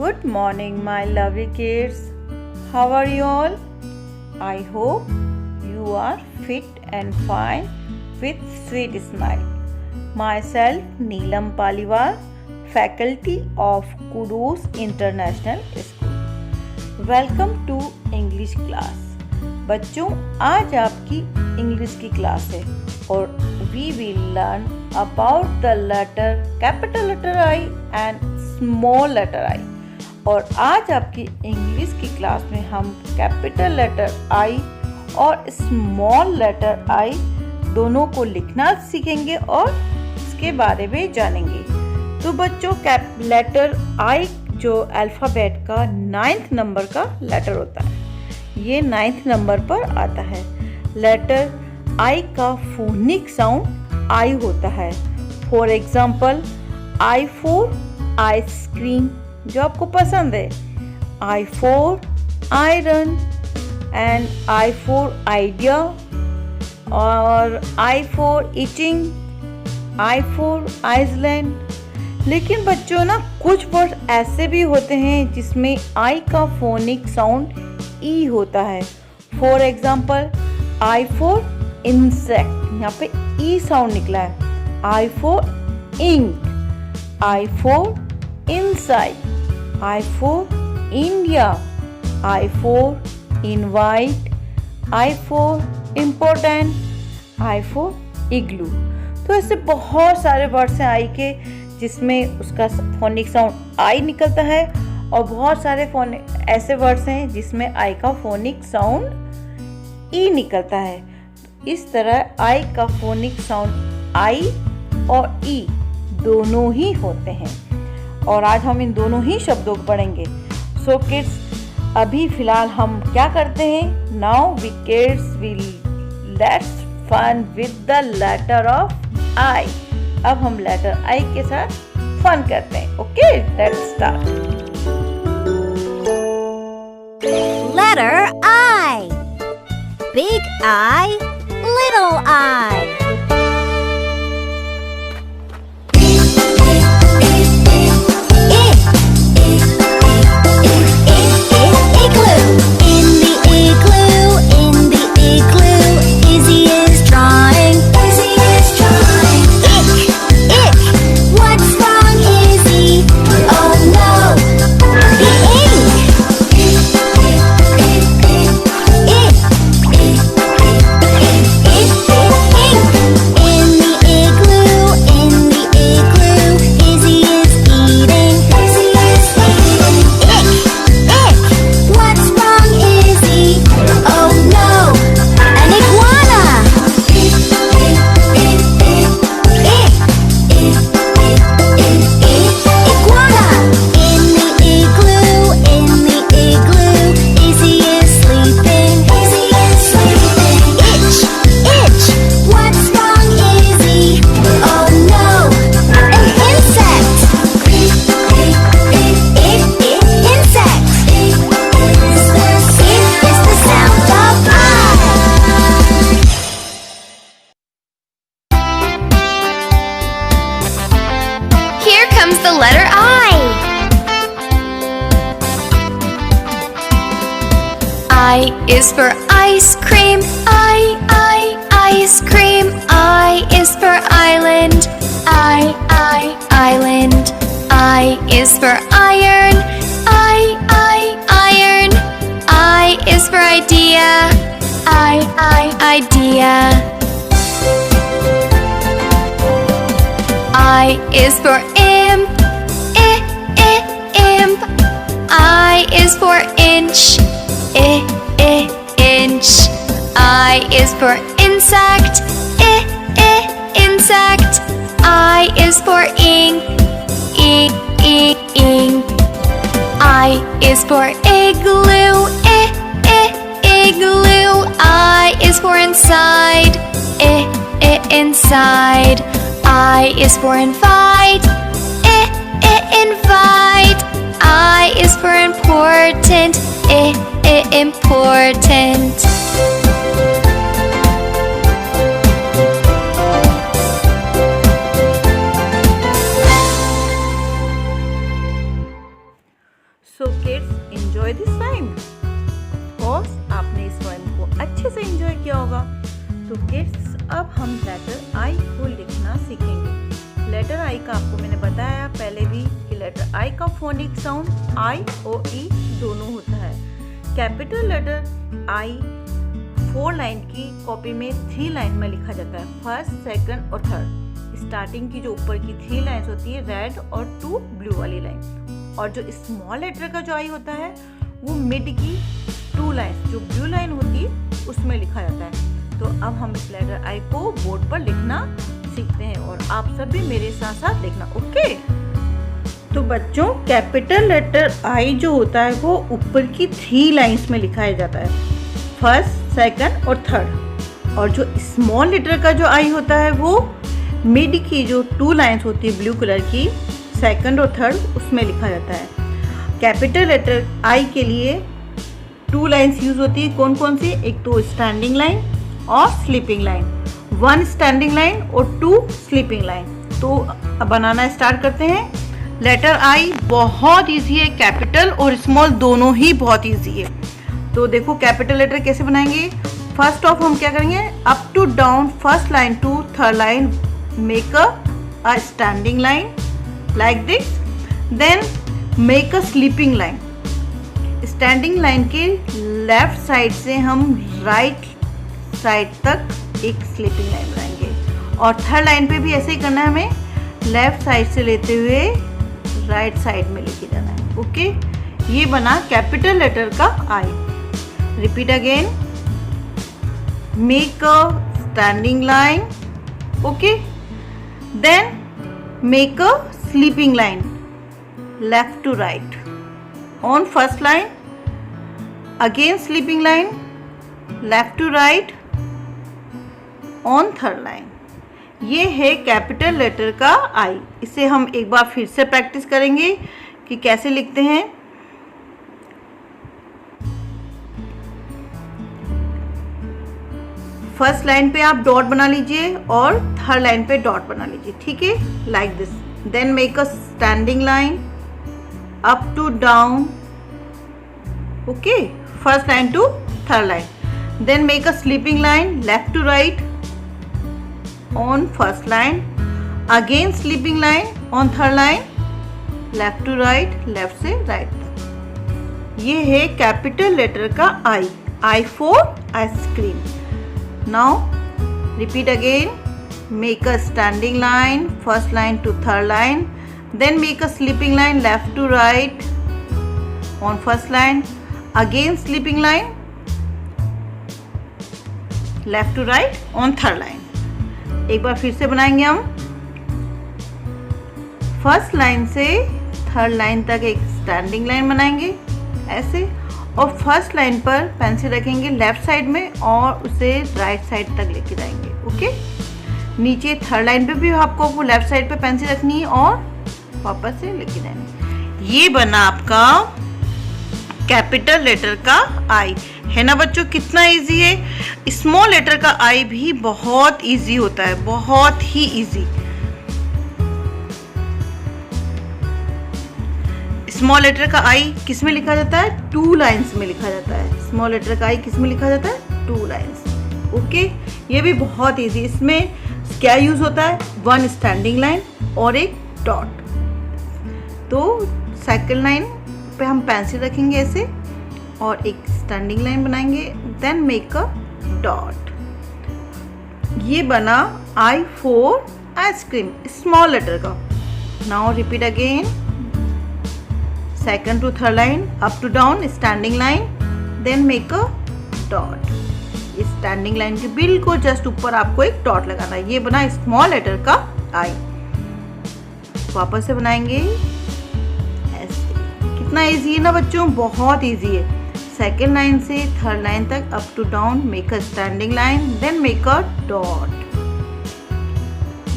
Good morning, my lovely kids. How are you all? I hope you are fit and fine with sweet smile. Myself, Neelam Paliwal, faculty of Kudos International School. Welcome to English class. बच्चों, आज आपकी English की class है और we will learn about the letter capital letter I and small letter I. और आज आपकी English की क्लास में हम कैपिटल लेटर आई और स्मॉल लेटर आई दोनों को लिखना सीखेंगे और इसके बारे में जानेंगे। तो बच्चों, लेटर आई जो अल्फ़ाबेट का 9th नंबर का लेटर होता है, ये 9th नंबर पर आता है। लेटर आई का फोनिक साउंड आई होता है। For example, I for ice cream जो आपको पसंद है, I for iron and I for idea, और I for eating, I for Iceland. लेकिन बच्चों ना, कुछ वर्ड ऐसे भी होते हैं जिसमें आई का फोनिक साउंड ई होता है। For example, I for insect, यहाँ पे ई साउंड निकला है। I for ink, I for inside, I for India, I for invite, I for important, I for igloo। तो ऐसे बहुत सारे वर्ड्स हैं आई के जिसमें उसका फोनिक साउंड आई निकलता है, और बहुत सारे ऐसे वर्ड्स हैं जिसमें आई का फोनिक साउंड ई निकलता है। इस तरह आई का फोनिक साउंड आई और ई दोनों ही होते हैं, और आज हम इन दोनों ही शब्दों को पढ़ेंगे। सो किड्स, अभी फिलहाल हम क्या करते हैं? Now we kids will let's fun with the letter of I. अब हम लेटर आई के साथ फन करते हैं। Okay, let's start. Letter I. Big I, little I. The letter I. I is for ice cream. Ice cream. I is for island. Island. I is for iron. Iron. I is for idea. Idea. I is for imp. Imp. I is for inch. Inch. I is for insect. Insect. I is for ink. Ink. I is for igloo. Igloo. I is for inside. Inside. I is for invite. Invite. I is for important. Important. So kids, enjoy this rhyme. Of आपने इस rhyme को अच्छे से enjoy किया होगा। तो kids, अब हम लेटर आई को लिखना सीखेंगे। लेटर आई का आपको मैंने बताया पहले भी कि लेटर आई का फोनिक साउंड आई और ई दोनों होता है। कैपिटल लेटर आई 4 लाइन की कॉपी में 3 लाइन में लिखा जाता है, फर्स्ट, सेकंड और थर्ड। स्टार्टिंग की जो ऊपर की 3 लाइन्स होती है रेड और 2 ब्लू वाली लाइन, और जो स्मॉल लेटर का जो आई होता है वो मिड की 2 लाइन्स जो ब्लू लाइन होती है उसमें लिखा जाता है। तो अब हम इस लेटर आई को बोर्ड पर लिखना सीखते हैं और आप सब भी मेरे साथ साथ लिखना, ओके। तो बच्चों, कैपिटल लेटर आई जो होता है वो ऊपर की 3 लाइन्स में लिखा जाता है, फर्स्ट, सेकंड और थर्ड। और जो स्मॉल लेटर का जो आई होता है वो मिड की जो 2 लाइन्स होती है ब्लू कलर की, सेकंड और थर्ड, उसमें लिखा जाता है। कैपिटल लेटर आई के लिए 2 लाइन्स यूज होती है, कौन कौन सी? एक तो स्टैंडिंग लाइन और स्लीपिंग लाइन, 1 स्टैंडिंग लाइन और 2 स्लीपिंग लाइन। तो अब बनाना स्टार्ट करते हैं। लेटर आई बहुत ईजी है, कैपिटल और स्मॉल दोनों ही बहुत ईजी है। तो देखो कैपिटल लेटर कैसे बनाएंगे। फर्स्ट ऑफ हम क्या करेंगे, up to down first line to third line make a standing line like this, then make a sleeping line. Standing line के लेफ्ट साइड से हम राइट साइड तक एक स्लीपिंग लाइन बनाएंगे, और थर्ड लाइन पे भी ऐसे ही करना है हमें, लेफ्ट साइड से लेते हुए राइट साइड में लेके जाना है, ओके। ये बना कैपिटल लेटर का I. Repeat again, make a standing line, okay, then make a sleeping line left to right on first line, again sleeping line left to right on third line. ये है capital letter का आई। इसे हम एक बार फिर से प्रैक्टिस करेंगे कि कैसे लिखते हैं। फर्स्ट लाइन पे आप डॉट बना लीजिए और थर्ड लाइन पे डॉट बना लीजिए, ठीक है, like this. Then make a standing line up to down, okay, first line to third line. Then make a sleeping line left to right on first line, again sleeping line on third line, left to right, left से right तक। ये है capital letter का I. I for ice cream. Now repeat again, make a standing line first line to third line, then make a sleeping line left to right on first line, again sleeping line left to right on third line. एक बार फिर से बनाएंगे हम। First line से third line तक एक standing line बनाएंगे ऐसे, और फर्स्ट लाइन पर पेंसिल रखेंगे लेफ्ट साइड में और उसे राइट साइड तक लेके जाएंगे, ओके। नीचे थर्ड लाइन पे भी आपको वो लेफ्ट साइड पे पेंसिल रखनी है और वापस से लेके जाएंगे। ये बना आपका कैपिटल लेटर का आई, है ना बच्चों, कितना इजी है। स्मॉल लेटर का आई भी बहुत इजी होता है, बहुत ही इजी। स्मॉल लेटर का आई किस में लिखा जाता है? 2 लाइन्स में लिखा जाता है। स्मॉल लेटर का आई किस में लिखा जाता है? 2 लाइन्स, ओके। ये भी बहुत इजी। इसमें क्या यूज होता है? 1 स्टैंडिंग लाइन और एक डॉट। तो सेकंड लाइन पे हम पेंसिल रखेंगे ऐसे और एक स्टैंडिंग लाइन बनाएंगे, देन मेक अ डॉट। ये बना I for ice cream, small letter का। Now repeat again, second to third line up to down standing line, then make a dot. इस स्टैंडिंग लाइन के बिल्कुल जस्ट ऊपर आपको एक डॉट लगाना है। ये बना स्मॉल लेटर का आई। वापस से बनाएंगे ऐसे। कितना इजी है ना बच्चों, बहुत इजी है। सेकेंड लाइन से थर्ड लाइन तक up to down make a standing line, then make a dot.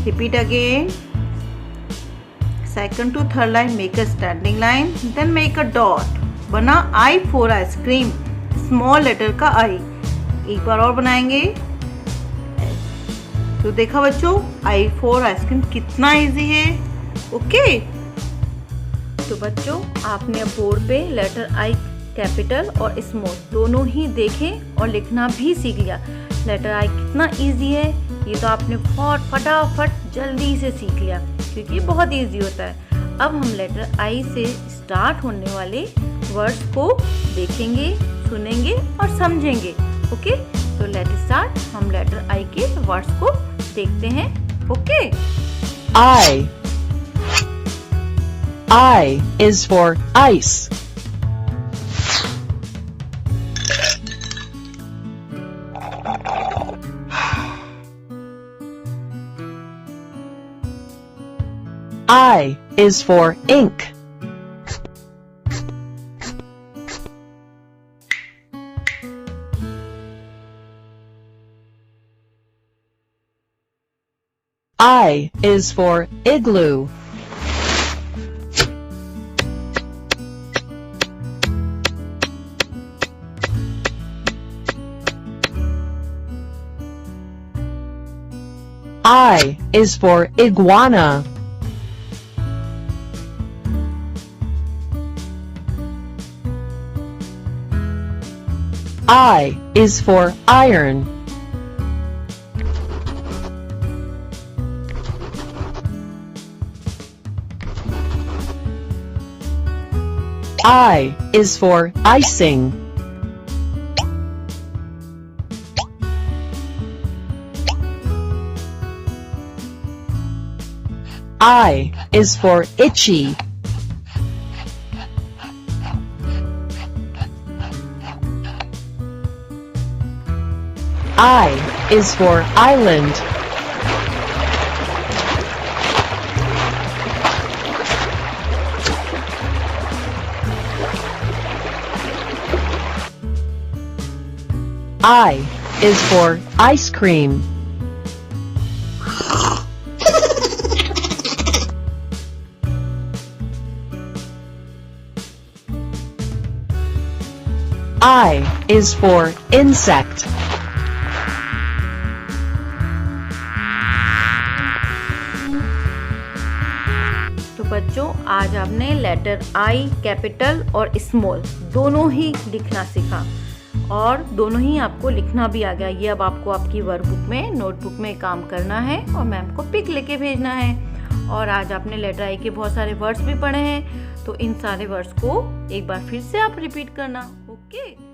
Repeat again, second to third line make a standing line, then make a dot. बना I for ice cream, small letter का I. एक बार और बनाएंगे। तो देखा बच्चों, I for ice cream कितना इजी है, ओके। तो तो बच्चों, आपने अब बोर्ड पे लेटर आई कैपिटल और स्मॉल दोनों ही देखे और लिखना भी सीख लिया। लेटर आई कितना इजी है, ये तो आपने बहुत फटाफट जल्दी से सीख लिया क्योंकि बहुत इजी होता है। अब हम लेटर आई से स्टार्ट होने वाले वर्ड्स को देखेंगे, सुनेंगे और समझेंगे। ओके, तो लेट स्टार्ट। हम लेटर आई के वर्ड्स को देखते हैं। Okay, I is for ice. I is for ink. I is for igloo. I is for iguana. I is for iron. I is for icing. I is for itchy. I is for island. I is for ice cream. I is for insect. तो बच्चों, आज आपने letter I capital और small दोनों ही लिखना सीखा और दोनों ही आपको लिखना भी आ गया। ये अब आपको आपकी वर्कबुक में, नोटबुक में काम करना है और मैम को पिक लेके भेजना है। और आज आपने लेटर आई के बहुत सारे वर्ड्स भी पढ़े हैं, तो इन सारे वर्ड्स को एक बार फिर से आप रिपीट करना। ओके।